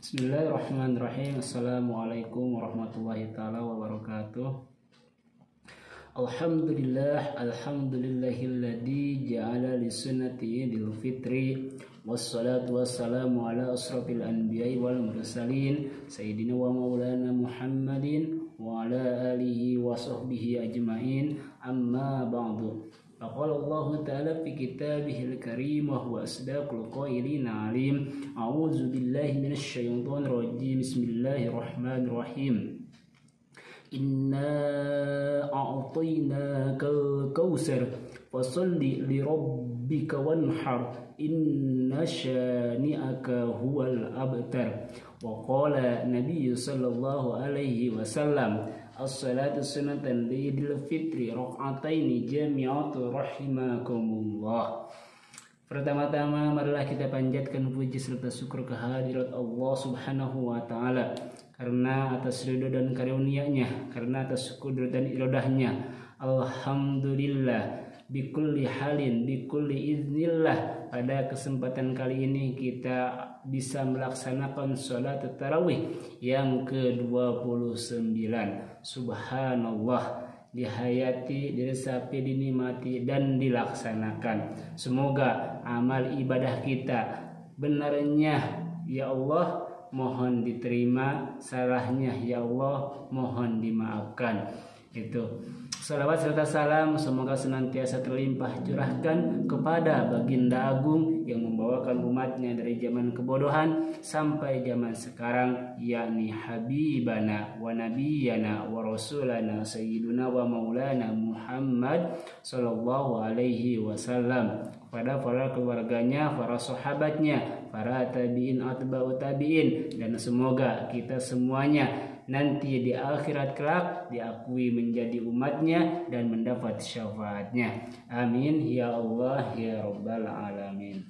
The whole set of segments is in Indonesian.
Bismillahirrahmanirrahim. Assalamualaikum warahmatullahi taala wabarakatuh. Alhamdulillahilladzi ja'ala li sunnati idul fitri wassalatu wassalamu ala asrafil anbiya'i wal mursalin sayyidina wa maulana Muhammadin wa ala alihi wa sahbihi ajma'in, amma ba'du. Faqala Allah ta'ala fi kitabihil karim wa huwa asdaqul qailin alim. A'udzu billahi minasy syaithanir rajim. Bismillahirrahmanirrahim. Inna a'tainakal kautsar fasalli li rabbika wanhar inna syani'aka huwal abtar. Wa qala Nabi sallallahu alaihi wasallam, as-salatu sunnatan lidil fitri rak'ataini jami'atu rahimakumullah. Pertama-tama marilah kita panjatkan puji serta syukur kehadirat Allah Subhanahu wa taala karena atas ridho dan karunia-Nya, karena atas kudrat dan iradahnya. Alhamdulillah bikulli halin bikulli iznillah. Pada kesempatan kali ini kita bisa melaksanakan sholat tarawih yang ke-29. Subhanallah, dihayati, diresapi, dinikmati dan dilaksanakan. Semoga amal ibadah kita benarnya ya Allah mohon diterima, salahnya ya Allah mohon dimaafkan. Itu salawat serta salam semoga senantiasa terlimpah curahkan kepada baginda agung yang membawakan umatnya dari zaman kebodohan sampai zaman sekarang, yakni habibana wa nabiyana wa rasulana sayyiduna wa maulana Muhammad sallallahu alaihi wasallam, kepada para keluarganya, para sahabatnya, para tabi'in atba'u tabi'in, dan semoga kita semuanya nanti di akhirat kelak diakui menjadi umatnya dan mendapat syafaatnya. Amin ya Allah ya Rabbal alamin.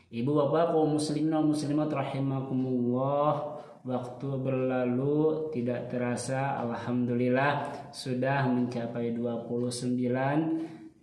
Ibu bapak kaum muslimin dan muslimat rahimakumullah, waktu berlalu tidak terasa, alhamdulillah sudah mencapai 29.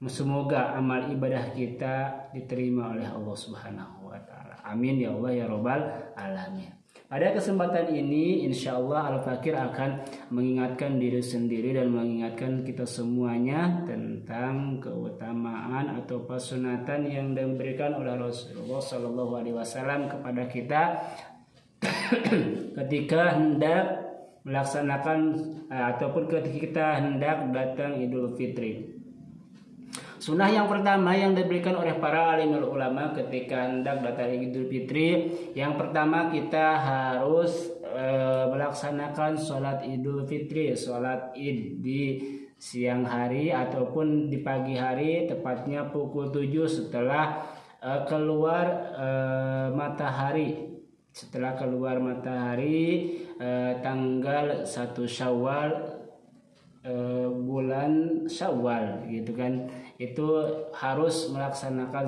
Semoga amal ibadah kita diterima oleh Allah Subhanahu wa taala. Amin ya Allah ya Rabbal alamin. Pada kesempatan ini insya Allah Al-Fakir akan mengingatkan diri sendiri dan mengingatkan kita semuanya tentang keutamaan atau pesunatan yang diberikan oleh Rasulullah Sallallahu Alaihi Wasallam kepada kita ketika hendak melaksanakan ataupun ketika kita hendak datang Idul Fitri. Sunnah yang pertama yang diberikan oleh para alimul ulama ketika hendak datang Idul Fitri, yang pertama kita harus melaksanakan sholat Idul Fitri, sholat Id di siang hari ataupun di pagi hari, tepatnya pukul 7 setelah keluar matahari. Setelah keluar matahari tanggal 1 Syawal, bulan Syawal gitu kan, itu harus melaksanakan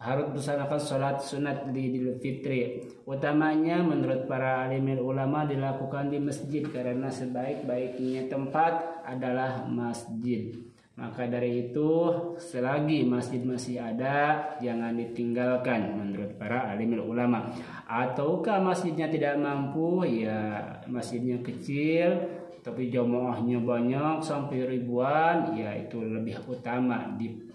harus melaksanakan sholat sunat di Idul Fitri. Utamanya menurut para alimul ulama dilakukan di masjid karena sebaik-baiknya tempat adalah masjid. Maka dari itu selagi masjid masih ada jangan ditinggalkan menurut para alimul ulama. Ataukah masjidnya tidak mampu, ya masjidnya kecil tapi jamaahnya banyak sampai ribuan, ya itu lebih utama di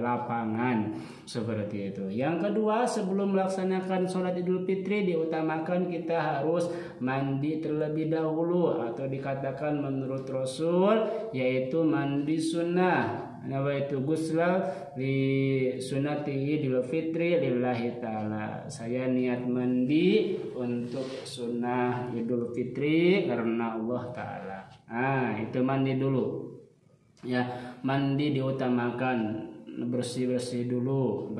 lapangan seperti itu. Yang kedua, sebelum melaksanakan sholat Idul Fitri diutamakan kita harus mandi terlebih dahulu, atau dikatakan menurut Rasul yaitu mandi sunnah. Nawaitu gusla li sunati Idul Fitri lillahi ta'ala. Saya niat mandi untuk sunnah Idul Fitri karena Allah ta'ala. Itu mandi dulu. Ya, mandi diutamakan, bersih-bersih dulu.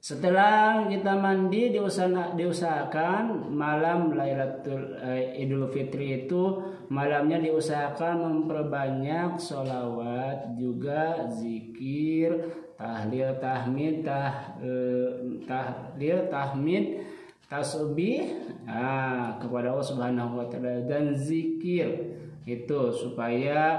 Setelah kita mandi diusahakan malam Lailatul Idul Fitri itu malamnya diusahakan memperbanyak sholawat, juga zikir, tahlil, tahmid, tasbih kepada Allah Subhanahu wa taala dan zikir itu supaya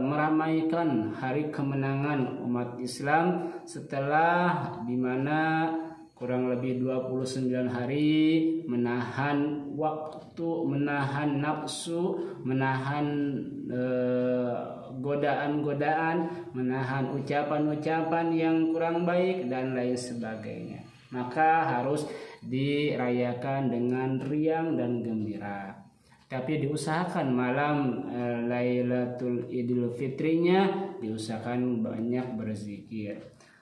meramaikan hari kemenangan umat Islam setelah dimana kurang lebih 29 hari menahan waktu, menahan nafsu, menahan godaan-godaan, menahan ucapan-ucapan yang kurang baik dan lain sebagainya. Maka harus dirayakan dengan riang dan gembira. Tapi diusahakan malam Lailatul Idul Fitrinya diusahakan banyak berzikir.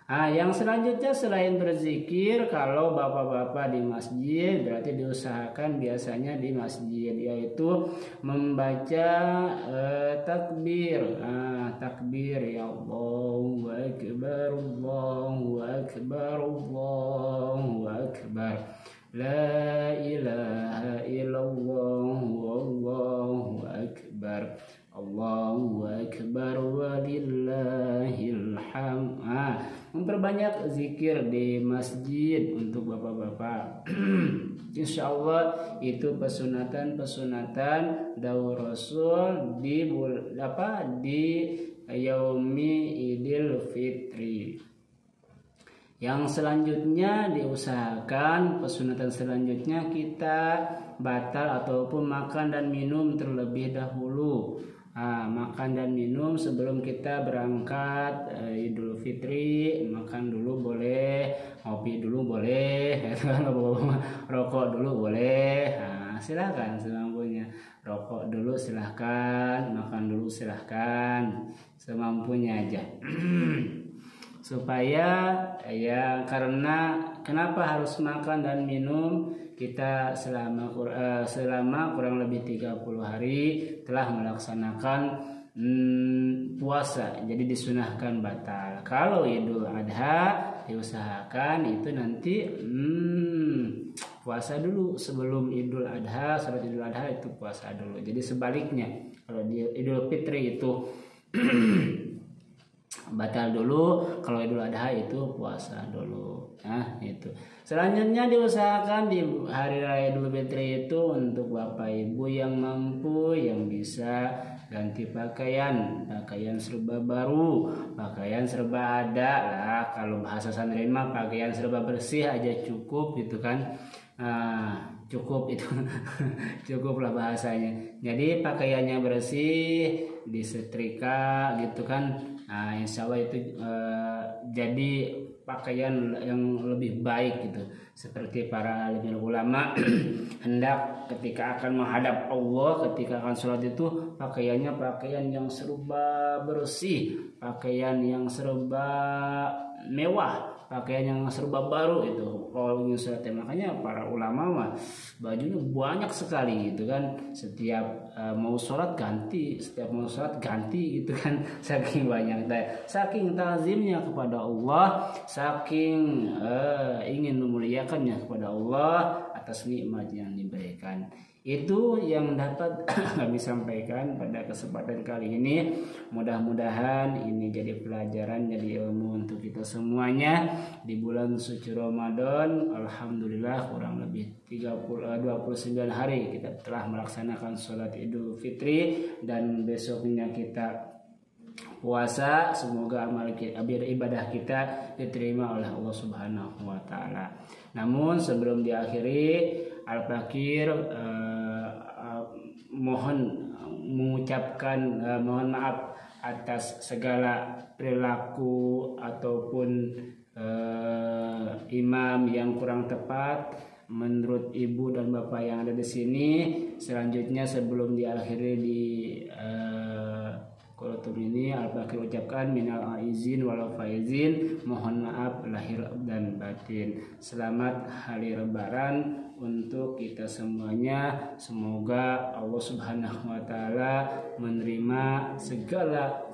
Yang selanjutnya selain berzikir, kalau bapak-bapak di masjid berarti diusahakan biasanya di masjid yaitu membaca takbir. Takbir ya Allahu Akbar, Allahu Akbar, Allahu Akbar. La ilaha illallah wallahu akbar. Allahu akbar walillahil hamd. Memperbanyak zikir di masjid untuk bapak-bapak. Insya Allah itu pesunatan daur Rasul di Yaumi Idul Fitri. Yang selanjutnya diusahakan pesunatan selanjutnya kita batal ataupun makan dan minum terlebih dahulu. Makan dan minum sebelum kita berangkat Idul Fitri, makan dulu boleh, ngopi dulu boleh, rokok dulu boleh. Silakan semampunya. Rokok dulu silahkan, makan dulu silahkan, semampunya aja. Supaya karena kenapa harus makan dan minum, kita selama kurang lebih 30 hari telah melaksanakan puasa, jadi disunahkan batal. Kalau Idul Adha diusahakan itu nanti puasa dulu sebelum Idul Adha, salat Idul Adha itu puasa dulu. Jadi sebaliknya, kalau di Idul Fitri itu batal dulu, kalau Idul Adha itu puasa dulu. Itu. Selanjutnya diusahakan di hari raya Idul Fitri itu untuk bapak ibu yang mampu, yang bisa ganti pakaian serba baru, pakaian serba ada lah. Kalau bahasa santri mah pakaian serba bersih aja cukup gitu kan. Cukup itu cukuplah bahasanya. Jadi pakaiannya bersih, disetrika gitu kan. Insya Allah itu jadi pakaian yang lebih baik gitu. Seperti para alim ulama hendak ketika akan menghadap Allah, ketika akan sholat itu pakaiannya pakaian yang serba bersih, pakaian yang serba mewah, pakaian yang serba baru itu kalau ingin sholat. Makanya para ulama mah bajunya banyak sekali gitu kan. Setiap mau sholat ganti, gitu kan. Saking banyak, saking tazimnya kepada Allah, saking ingin memuliakannya kepada Allah atas nikmat yang diberikan. Itu yang dapat kami sampaikan pada kesempatan kali ini. Mudah-mudahan ini jadi pelajaran, jadi ilmu untuk kita semuanya di bulan suci Ramadan. Alhamdulillah kurang lebih 29 hari kita telah melaksanakan sholat Idul Fitri dan besoknya kita puasa. Semoga amal kita, ibadah kita diterima oleh Allah Subhanahu wa taala. Namun sebelum diakhiri, Al-Fakir mohon maaf atas segala perilaku ataupun imam yang kurang tepat menurut ibu dan bapak yang ada di sini. Selanjutnya sebelum diakhiri di Kolotum ini, Al-Fakir ucapkan minal aizin wal faizin, mohon maaf lahir dan batin. Selamat hari Lebaran untuk kita semuanya. Semoga Allah Subhanahu wa taala menerima segala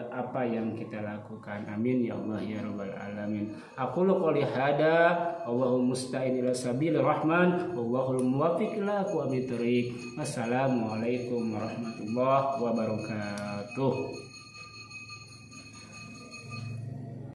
apa yang kita lakukan. Amin ya Allah ya rabbal alamin. Aqulu qouli hada, Allahu musta'in ila sabilir rahman, wallahul muwaffiq ila aqwamit thoriq. Wassalamualaikum warahmatullahi wabarakatuh.